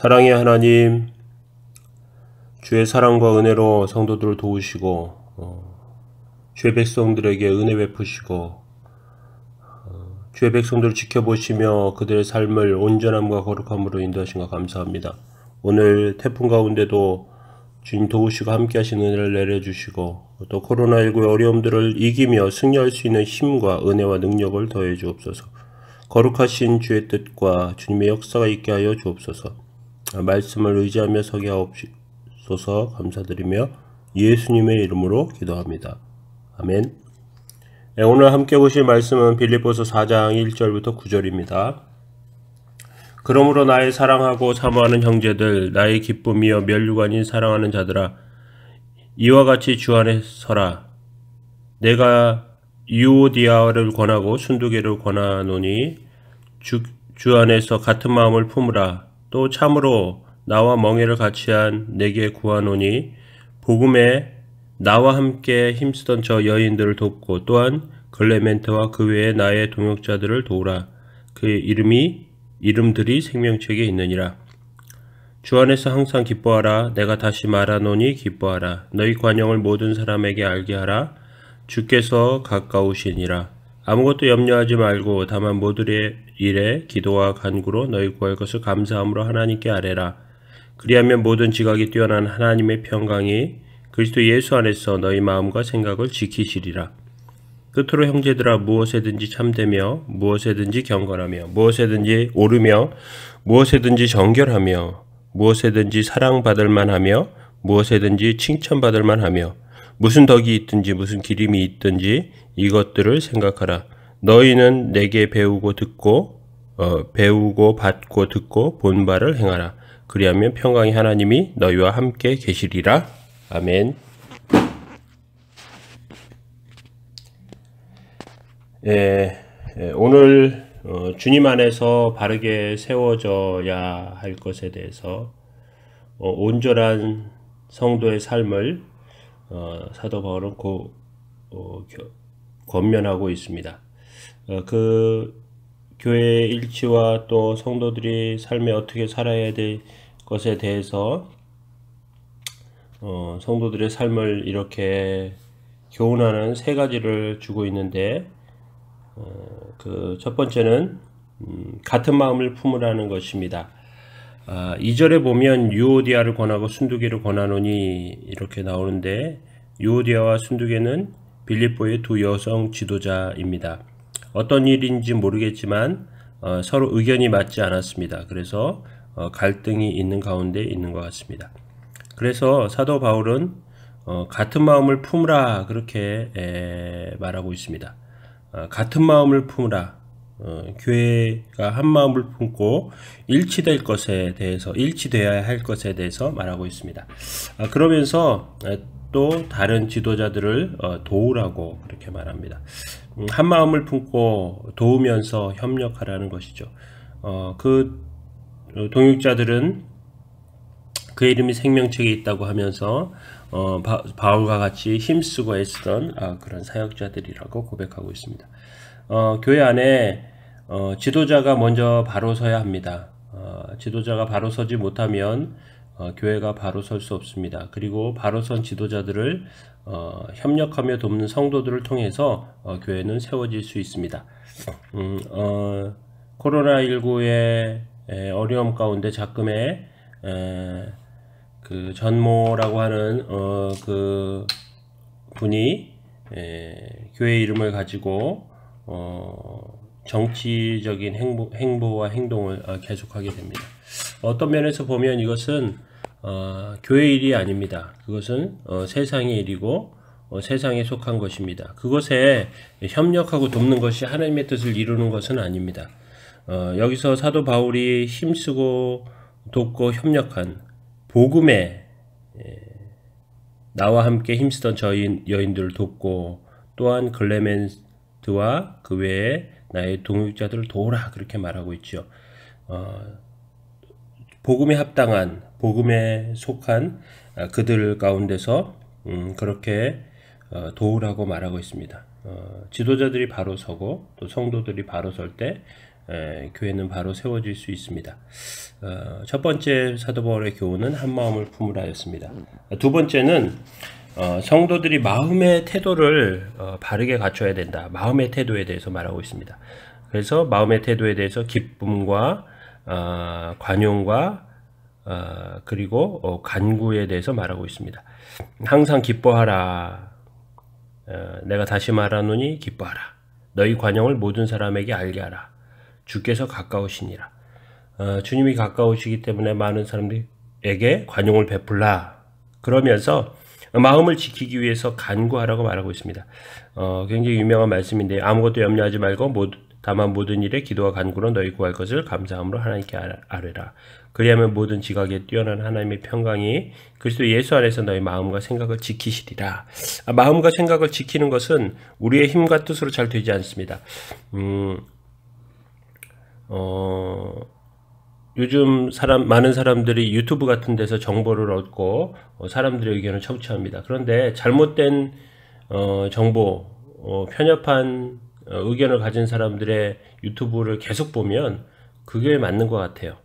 사랑의 하나님, 주의 사랑과 은혜로 성도들을 도우시고 주의 백성들에게 은혜 베푸시고 주의 백성들을 지켜보시며 그들의 삶을 온전함과 거룩함으로 인도하신 것 감사합니다. 오늘 태풍 가운데도 주님 도우시고 함께 하신 은혜를 내려주시고 또 코로나19의 어려움들을 이기며 승리할 수 있는 힘과 은혜와 능력을 더해 주옵소서. 거룩하신 주의 뜻과 주님의 역사가 있게 하여 주옵소서. 말씀을 의지하며 서게 하옵소서. 감사드리며 예수님의 이름으로 기도합니다. 아멘. 오늘 함께 보실 말씀은 빌립보서 4장 1절부터 9절입니다. 그러므로 나의 사랑하고 사모하는 형제들, 나의 기쁨이여 면류관인 사랑하는 자들아, 이와 같이 주 안에 서라. 내가 유오디아를 권하고 순두개를 권하노니 주 안에서 같은 마음을 품으라. 또 참으로 나와 멍에를 같이한 내게 구하노니 복음에 나와 함께 힘쓰던 저 여인들을 돕고 또한 글레멘트와 그 외에 나의 동역자들을 도우라. 그의 이름들이 생명책에 있느니라. 주 안에서 항상 기뻐하라. 내가 다시 말하노니 기뻐하라. 너희 관용을 모든 사람에게 알게 하라. 주께서 가까우시니라. 아무것도 염려하지 말고 다만 모든 일에 기도와 간구로 너희 구할 것을 감사함으로 하나님께 아뢰라. 그리하면 모든 지각이 뛰어난 하나님의 평강이 그리스도 예수 안에서 너희 마음과 생각을 지키시리라. 끝으로 형제들아, 무엇에든지 참되며 무엇에든지 경건하며 무엇에든지 옳으며 무엇에든지 정결하며 무엇에든지 사랑받을 만하며 무엇에든지 칭찬받을 만하며 무슨 덕이 있든지 무슨 기림이 있든지 이것들을 생각하라. 너희는 내게 배우고 받고 듣고 본 바를 행하라. 그리하면 평강의 하나님이 너희와 함께 계시리라. 아멘. 오늘 주님 안에서 바르게 세워져야 할 것에 대해서 온전한 성도의 삶을 사도 바울은 권면하고 있습니다. 그 교회의 일치와 또 성도들이 삶에 어떻게 살아야 될 것에 대해서 성도들의 삶을 이렇게 교훈하는 세 가지를 주고 있는데 그 첫 번째는 같은 마음을 품으라는 것입니다. 2절에 보면 유오디아를 권하고 순두개를 권하노니 이렇게 나오는데 유오디아와 순두개는 빌립보의 두 여성 지도자입니다. 어떤 일인지 모르겠지만 서로 의견이 맞지 않았습니다. 그래서 갈등이 있는 가운데 있는 것 같습니다. 그래서 사도 바울은 같은 마음을 품으라 그렇게 말하고 있습니다. 같은 마음을 품으라. 교회가 한 마음을 품고 일치될 것에 대해서 일치되어야 할 것에 대해서 말하고 있습니다. 그러면서 또 다른 지도자들을 도우라고 그렇게 말합니다. 한 마음을 품고 도우면서 협력하라는 것이죠. 그 동역자들은 그 이름이 생명책에 있다고 하면서 바울과 같이 힘쓰고 애쓰던 그런 사역자들이라고 고백하고 있습니다. 교회 안에 지도자가 먼저 바로 서야 합니다. 지도자가 바로 서지 못하면 교회가 바로 설 수 없습니다. 그리고 바로 선 지도자들을 협력하며 돕는 성도들을 통해서 교회는 세워질 수 있습니다. 코로나19의 어려움 가운데 작금의 그 전모라고 하는 그 분이 교회 이름을 가지고 정치적인 행보와 행동을 계속하게 됩니다. 어떤 면에서 보면 이것은 교회 일이 아닙니다. 그것은 세상의 일이고 세상에 속한 것입니다. 그것에 협력하고 돕는 것이 하나님의 뜻을 이루는 것은 아닙니다. 여기서 사도 바울이 힘쓰고 돕고 협력한 복음에 나와 함께 힘쓰던 저 여인들을 돕고 또한 글레멘트와 그 외에 나의 동역자들을 도우라 그렇게 말하고 있죠. 복음에 합당한 복음에 속한 그들 가운데서 그렇게 도우라고 말하고 있습니다. 지도자들이 바로 서고 또 성도들이 바로 설 때 교회는 바로 세워질 수 있습니다. 첫 번째 사도 바울의 교훈은 한 마음을 품으라였습니다. 두 번째는 성도들이 마음의 태도를 바르게 갖춰야 된다. 마음의 태도에 대해서 말하고 있습니다. 그래서 마음의 태도에 대해서 기쁨과 관용과 그리고 간구에 대해서 말하고 있습니다. 항상 기뻐하라. 내가 다시 말하노니 기뻐하라. 너희 관용을 모든 사람에게 알게 하라. 주께서 가까우시니라. 주님이 가까우시기 때문에 많은 사람들에게 관용을 베풀라. 그러면서 마음을 지키기 위해서 간구하라고 말하고 있습니다. 굉장히 유명한 말씀인데 아무것도 염려하지 말고 다만 모든 일에 기도와 간구로 너희 구할 것을 감사함으로 하나님께 아뢰라. 그리하면 모든 지각에 뛰어난 하나님의 평강이 그리스도 예수 안에서 너희 마음과 생각을 지키시리라. 마음과 생각을 지키는 것은 우리의 힘과 뜻으로 잘 되지 않습니다. 요즘 많은 사람들이 유튜브 같은 데서 정보를 얻고 사람들의 의견을 청취합니다. 그런데 잘못된 정보, 편협한 의견을 가진 사람들의 유튜브를 계속 보면 그게 맞는 것 같아요.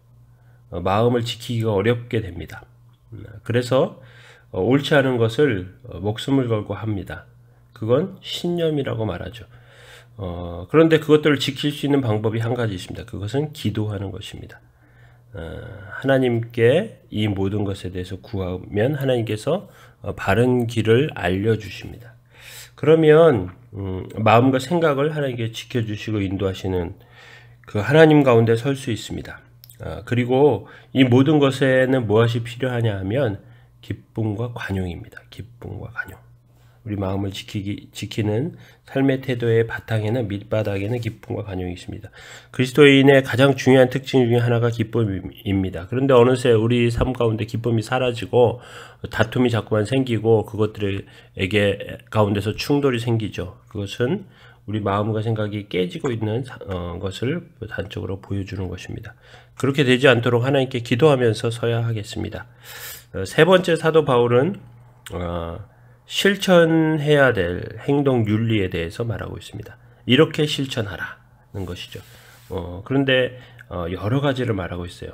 마음을 지키기가 어렵게 됩니다. 그래서 옳지 않은 것을 목숨을 걸고 합니다. 그건 신념이라고 말하죠. 그런데 그것들을 지킬 수 있는 방법이 한 가지 있습니다. 그것은 기도하는 것입니다. 하나님께 이 모든 것에 대해서 구하면 하나님께서 바른 길을 알려주십니다. 그러면 마음과 생각을 하나님께 지켜주시고 인도하시는 그 하나님 가운데 설 수 있습니다. 그리고 이 모든 것에는 무엇이 필요하냐 하면 기쁨과 관용입니다. 기쁨과 관용. 우리 마음을 지키는 삶의 태도의 바탕에는 밑바닥에는 기쁨과 관용이 있습니다. 그리스도인의 가장 중요한 특징 중에 하나가 기쁨입니다. 그런데 어느새 우리 삶 가운데 기쁨이 사라지고 다툼이 자꾸만 생기고 그것들에게 가운데서 충돌이 생기죠. 그것은 우리 마음과 생각이 깨지고 있는 것을 단적으로 보여주는 것입니다. 그렇게 되지 않도록 하나님께 기도하면서 서야 하겠습니다. 세 번째 사도 바울은 실천해야 될 행동 윤리에 대해서 말하고 있습니다. 이렇게 실천하라는 것이죠. 그런데 여러 가지를 말하고 있어요.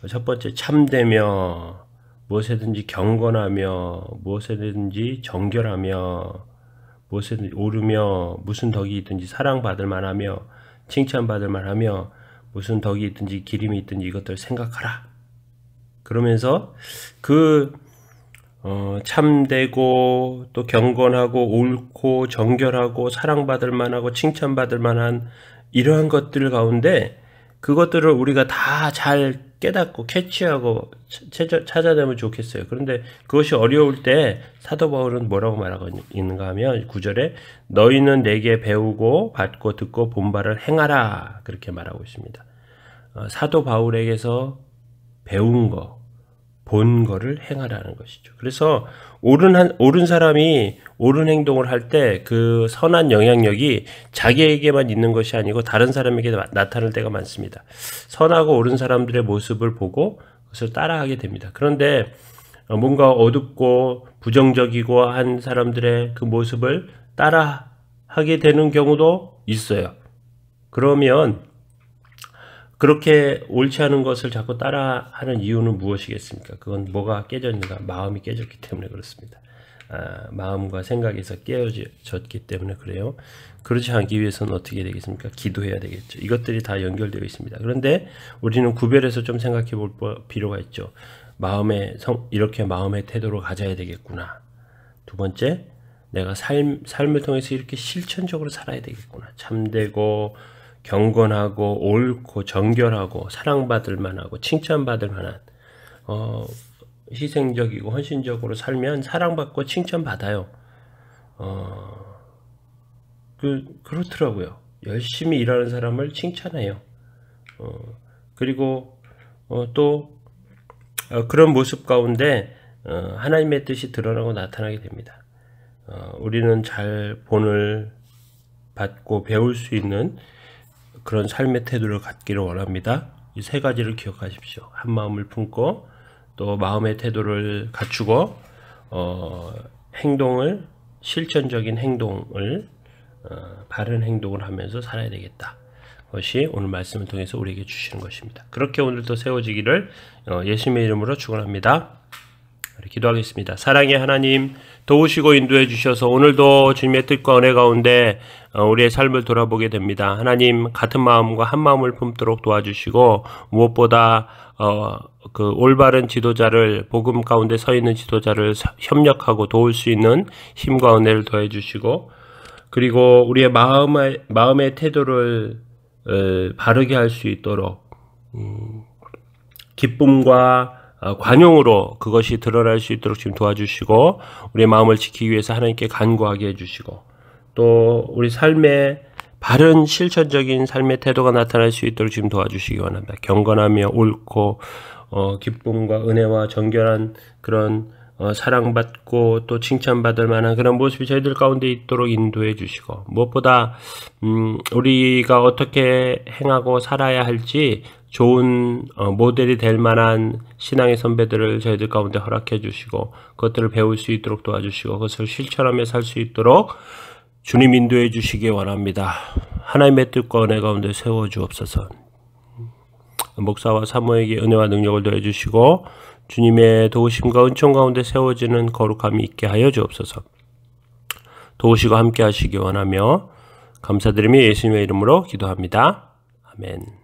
첫 번째, 참되며 무엇에든지 경건하며 무엇에든지 정결하며 무엇에든지 오르며 무슨 덕이 있든지 사랑받을 만하며 칭찬받을 만하며 무슨 덕이 있든지 기림이 있든지 이것들을 생각하라. 그러면서 참되고 또 경건하고 옳고 정결하고 사랑받을 만하고 칭찬받을 만한 이러한 것들 가운데 그것들을 우리가 다 잘 깨닫고 캐치하고 찾아내면 좋겠어요. 그런데 그것이 어려울 때 사도 바울은 뭐라고 말하고 있는가 하면 9절에 너희는 내게 배우고 받고 듣고 본 바를 행하라 그렇게 말하고 있습니다. 사도 바울에게서 배운 거 본 거를 행하라는 것이죠. 그래서 옳은 사람이 옳은 행동을 할 때 그 선한 영향력이 자기에게만 있는 것이 아니고 다른 사람에게 나타날 때가 많습니다. 선하고 옳은 사람들의 모습을 보고 그것을 따라하게 됩니다. 그런데 뭔가 어둡고 부정적이고 한 사람들의 그 모습을 따라하게 되는 경우도 있어요. 그러면 그렇게 옳지 않은 것을 자꾸 따라하는 이유는 무엇이겠습니까? 그건 뭐가 깨졌는가? 마음이 깨졌기 때문에 그렇습니다. 마음과 생각에서 깨어졌기 때문에 그래요. 그렇지 않기 위해서는 어떻게 되겠습니까? 기도해야 되겠죠. 이것들이 다 연결되어 있습니다. 그런데 우리는 구별해서 좀 생각해 볼 필요가 있죠. 이렇게 마음의 태도로 가져야 되겠구나. 두 번째, 내가 삶을 통해서 이렇게 실천적으로 살아야 되겠구나. 참되고 경건하고 옳고 정결하고 사랑받을 만하고 칭찬받을 만한 희생적이고 헌신적으로 살면 사랑받고 칭찬받아요. 그렇더라고요. 열심히 일하는 사람을 칭찬해요. 그리고 또 그런 모습 가운데 하나님의 뜻이 드러나고 나타나게 됩니다. 우리는 잘 본을 받고 배울 수 있는 그런 삶의 태도를 갖기를 원합니다. 이 세 가지를 기억하십시오. 한 마음을 품고 또 마음의 태도를 갖추고 실천적인 행동을 바른 행동을 하면서 살아야 되겠다. 것이 오늘 말씀을 통해서 우리에게 주시는 것입니다. 그렇게 오늘도 세워지기를 예수님의 이름으로 축원합니다. 기도하겠습니다. 사랑의 하나님, 도우시고 인도해 주셔서 오늘도 주님의 뜻과 은혜 가운데 우리의 삶을 돌아보게 됩니다. 하나님, 같은 마음과 한 마음을 품도록 도와주시고, 무엇보다 그 올바른 지도자를, 복음 가운데 서 있는 지도자를 협력하고 도울 수 있는 힘과 은혜를 더해 주시고, 그리고 우리의 마음의 태도를 바르게 할 수 있도록 기쁨과 관용으로 그것이 드러날 수 있도록 지금 도와주시고, 우리의 마음을 지키기 위해서 하나님께 간구하게 해주시고, 또 우리 삶의 바른 실천적인 삶의 태도가 나타날 수 있도록 지금 도와주시기 원합니다. 경건하며 옳고 기쁨과 은혜와 정결한 그런 사랑받고 또 칭찬받을 만한 그런 모습이 저희들 가운데 있도록 인도해 주시고, 무엇보다 우리가 어떻게 행하고 살아야 할지 좋은 모델이 될 만한 신앙의 선배들을 저희들 가운데 허락해 주시고, 그것들을 배울 수 있도록 도와주시고, 그것을 실천하며 살 수 있도록 주님 인도해 주시기 원합니다. 하나님의 뜻과 은혜 가운데 세워 주옵소서. 목사와 사모에게 은혜와 능력을 더해 주시고, 주님의 도우심과 은총 가운데 세워지는 거룩함이 있게 하여 주옵소서. 도우시고 함께 하시기 원하며 감사드리며 예수님의 이름으로 기도합니다. 아멘.